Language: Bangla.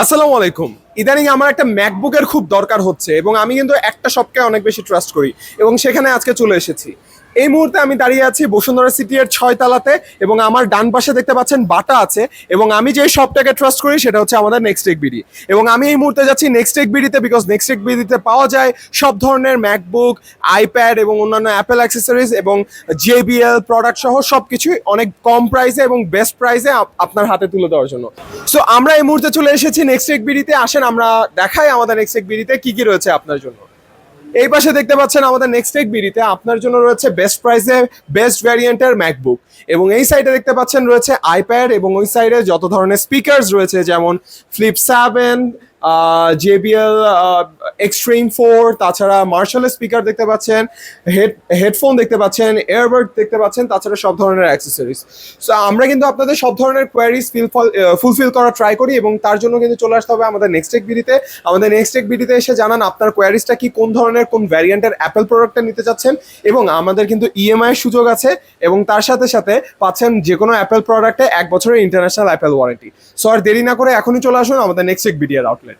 আসসালামু আলাইকুম। ইদানিং আমার একটা ম্যাকবুকের খুব দরকার হচ্ছে এবং আমি কিন্তু একটা শপকে অনেক বেশি ট্রাস্ট করি এবং সেখানে আজকে চলে এসেছি। এই মুহূর্তে আমি দাঁড়িয়ে আছি বসুন্ধরা সিটি এর 6 তলাতে এবং আমার ডান পাশে দেখতে পাচ্ছেন বাটা আছে এবং আমি যে শপটাকে ট্রাস্ট করি সেটা হচ্ছে আমাদের নেক্সট টেক বিডি এবং আমি এই মুহূর্তে যাচ্ছি নেক্সট টেক বিডিতে বিকজ নেক্সট টেক বিডিতে পাওয়া যায় সব ধরনের ম্যাকবুক, আইপ্যাড এবং অন্যান্য অ্যাপেল অ্যাক্সেসরিজ এবং জেবিএল প্রোডাক্ট সহ সবকিছুই অনেক কম প্রাইসে এবং বেস্ট প্রাইসে আপনার হাতে তুলে দেওয়ার জন্য। সো আমরা এই মুহূর্তে চলে এসেছি নেক্সট টেক বিডিতে। আসেন আমরা দেখাই আমাদের নেক্সট টেক বিডিতে কি কি রয়েছে আপনার জন্য। এই পাশে দেখতে পাচ্ছেন আমাদের নেক্সট টেক বিডিতে আপনার জন্য রয়েছে বেস্ট প্রাইসে বেস্ট ভ্যারিয়েন্টের ম্যাকবুক এবং এই সাইডে দেখতে পাচ্ছেন রয়েছে আইপ্যাড এবং ওই সাইডে যত ধরনের স্পিকার্স রয়েছে যেমন ফ্লিপ 7, জেবিএল এক্সট্রিম 4, তাছাড়া মার্শালের স্পিকার দেখতে পাচ্ছেন, হেডফোন দেখতে পাচ্ছেন, এয়ারবাড দেখতে পাচ্ছেন, তাছাড়া সব ধরনের অ্যাক্সেসরিজ। সো আমরা কিন্তু আপনাদের সব ধরনের কোয়ারিজ ফুলফিল করা ট্রাই করি এবং তার জন্য কিন্তু চলে আসতে হবে আমাদের নেক্সট টেক বিডিতে। আমাদের নেক্সট টেক বিডিতে এসে জানান আপনার কোয়ারিজটা কি, কোন ধরনের কোন ভ্যারিয়েন্টের অ্যাপেল প্রোডাক্টটা নিতে চাচ্ছেন এবং আমাদের কিন্তু ইএমআই এর সুযোগ আছে এবং তার সাথে সাথে পাচ্ছেন যে কোনো অ্যাপেল প্রোডাক্টে 1 বছরের ইন্টারন্যাশনাল অ্যাপেল ওয়ারেন্টি। সো আর দেরি না করে এখনই চলে আসুন আমাদের নেক্সট টেক বিডি এর আউটলেট।